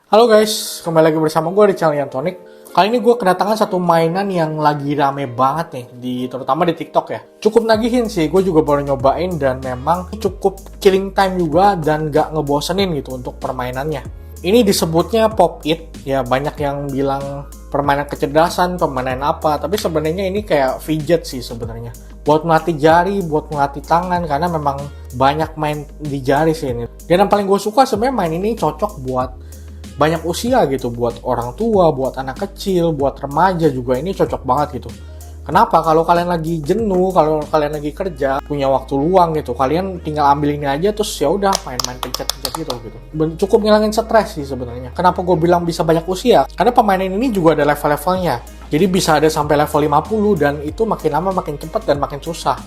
Halo guys, kembali lagi bersama gue di channel Yantonik. Kali ini gue kedatangan satu mainan yang lagi rame banget nih, terutama di TikTok ya. Cukup nagihin sih, gue juga baru nyobain dan memang cukup killing time juga dan gak ngebosenin gitu untuk permainannya. Ini disebutnya Pop It, ya banyak yang bilang permainan kecerdasan, permainan apa, tapi sebenarnya ini kayak fidget sih sebenarnya. Buat melatih jari, buat melatih tangan, karena memang banyak main di jari sih ini. Dan yang paling gue suka sebenarnya main ini cocok buat banyak usia gitu, buat orang tua, buat anak kecil, buat remaja juga ini cocok banget gitu. Kenapa? Kalau kalian lagi jenuh, kalau kalian lagi kerja, punya waktu luang gitu, kalian tinggal ambil ini aja terus ya udah main-main pencet-pencet gitu. Cukup ngilangin stres sih sebenarnya. Kenapa gue bilang bisa banyak usia? Karena permainan ini juga ada level-levelnya. Jadi bisa ada sampai level 50 dan itu makin lama makin cepat dan makin susah.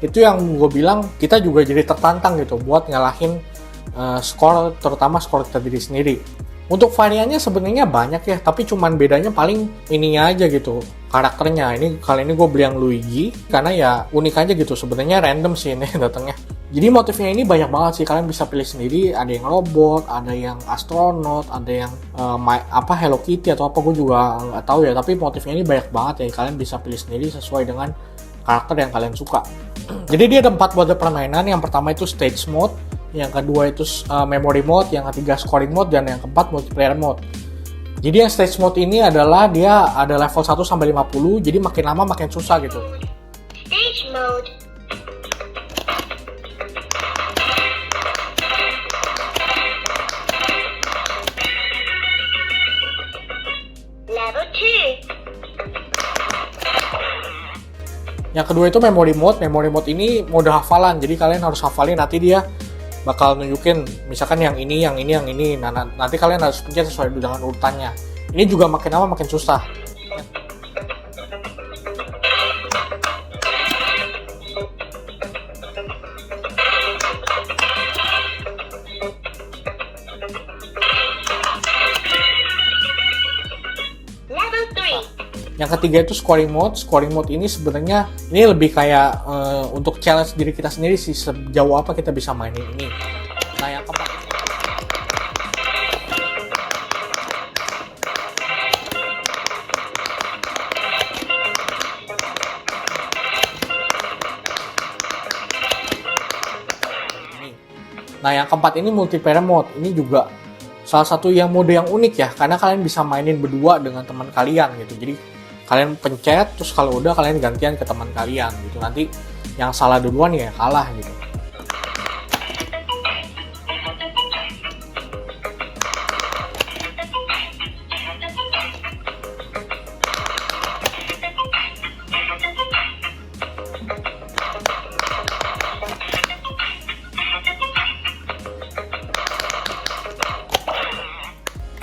Itu yang gue bilang kita juga jadi tertantang gitu buat ngalahin skor, terutama skor kita diri sendiri. Untuk variannya sebenarnya banyak ya, tapi cuman bedanya paling ininya aja gitu, karakternya. Ini kali ini gue beli yang Luigi karena ya unik aja gitu, sebenarnya random sih ini datangnya. Jadi motifnya ini banyak banget sih, kalian bisa pilih sendiri. Ada yang robot, ada yang astronot, ada yang Hello Kitty atau apa, gue juga nggak tahu ya. Tapi motifnya ini banyak banget ya, kalian bisa pilih sendiri sesuai dengan karakter yang kalian suka. Jadi dia ada 4 mode permainan. Yang pertama itu stage mode, yang kedua itu memory mode, yang ketiga scoring mode, dan yang keempat multiplayer mode. Jadi yang stage mode ini adalah dia ada level 1 sampai 50, jadi makin lama makin susah gitu. Stage mode. Level 2. Yang kedua itu memory mode. Memory mode ini mode hafalan, jadi kalian harus hafalin, nanti dia bakal nunjukin misalkan yang ini. Nah, nanti kalian harus pencet sesuai dengan urutannya. Ini juga makin lama makin susah. Level 3. Yang ketiga itu scoring mode. Scoring mode ini sebenarnya ini lebih kayak untuk challenge diri kita sendiri sih, sejauh apa kita bisa mainin ini. Nah, yang keempat ini multiplayer mode. Ini juga salah satu yang mode yang unik ya, karena kalian bisa mainin berdua dengan teman kalian gitu. Jadi kalian pencet, terus kalau udah kalian gantian ke teman kalian gitu. Nanti yang salah duluan ya kalah gitu.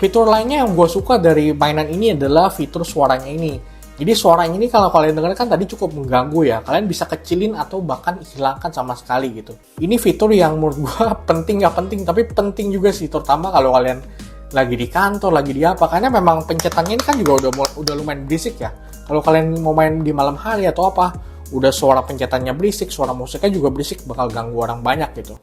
Fitur lainnya yang gue suka dari mainan ini adalah fitur suaranya ini. Jadi suaranya ini kalau kalian dengar kan tadi cukup mengganggu ya. Kalian bisa kecilin atau bahkan hilangkan sama sekali gitu. Ini fitur yang menurut gue penting nggak penting, tapi penting juga sih. Terutama kalau kalian lagi di kantor, lagi di apa. Karena memang pencetannya ini kan juga udah lumayan berisik ya. Kalau kalian mau main di malam hari atau apa, udah suara pencetannya berisik, suara musiknya juga berisik, bakal ganggu orang banyak gitu.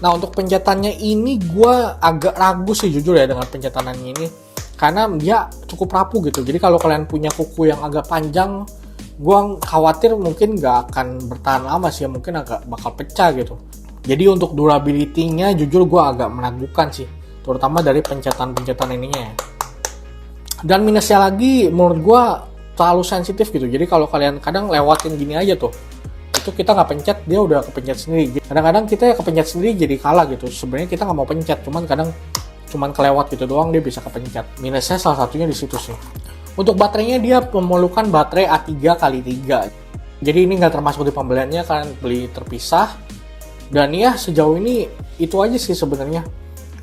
Nah, untuk pencetannya ini gue agak ragu sih jujur ya dengan pencetanannya ini. Karena dia cukup rapuh gitu. Jadi kalau kalian punya kuku yang agak panjang, gue khawatir mungkin gak akan bertahan lama sih. Mungkin agak bakal pecah gitu. Jadi untuk durability-nya jujur gue agak meragukan sih. Terutama dari pencetan ininya ya. Dan minusnya lagi menurut gue terlalu sensitif gitu. Jadi kalau kalian kadang lewatin gini aja tuh, itu kita nggak pencet, dia udah kepencet sendiri. Kadang-kadang kita ya kepencet sendiri jadi kalah gitu. Sebenarnya kita nggak mau pencet, cuman kadang kelewat gitu doang dia bisa kepencet. Minusnya salah satunya di situ sih. Untuk baterainya dia memerlukan baterai A3x3. Jadi ini nggak termasuk di pembeliannya, kalian beli terpisah. Dan ya sejauh ini itu aja sih sebenarnya.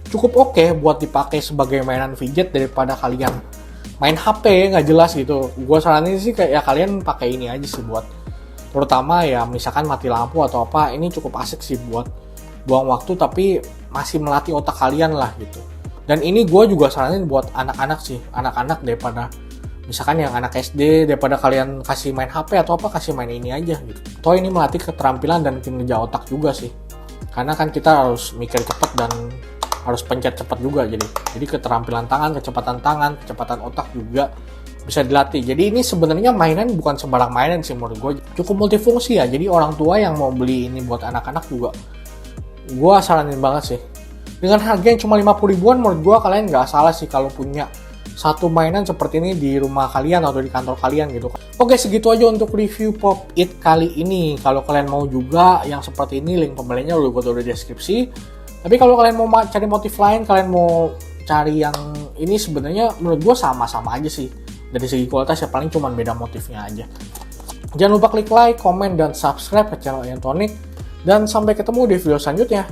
Cukup oke buat dipakai sebagai mainan fidget daripada kalian main HP nggak jelas gitu. Gue saranin sih kayak ya kalian pakai ini aja sih buat, terutama ya misalkan mati lampu atau apa, ini cukup asik sih buat buang waktu tapi masih melatih otak kalian lah gitu. Dan ini gue juga saranin buat anak-anak sih, anak-anak daripada Misalkan yang anak SD, daripada kalian kasih main HP atau apa, kasih main ini aja gitu. Toh ini melatih keterampilan dan kinerja otak juga sih. Karena kan kita harus mikir cepat dan harus pencet cepat juga. Jadi keterampilan tangan, kecepatan otak juga bisa dilatih. Jadi ini sebenarnya mainan bukan sembarang mainan sih menurut gue. Cukup multifungsi ya. Jadi orang tua yang mau beli ini buat anak-anak juga, gue saranin banget sih. Dengan harga yang cuma 50 ribuan, menurut gue kalian nggak salah sih kalau punya satu mainan seperti ini di rumah kalian atau di kantor kalian gitu. Oke, segitu aja untuk review Pop It kali ini. Kalau kalian mau juga yang seperti ini, link pembelinya udah gue taruh di deskripsi. Tapi kalau kalian mau cari motif lain, kalian mau cari yang ini, sebenarnya menurut gue sama-sama aja sih. Dari segi kualitas ya paling cuma beda motifnya aja. Jangan lupa klik like, komen, dan subscribe ke channel Ian Tonic. Dan sampai ketemu di video selanjutnya.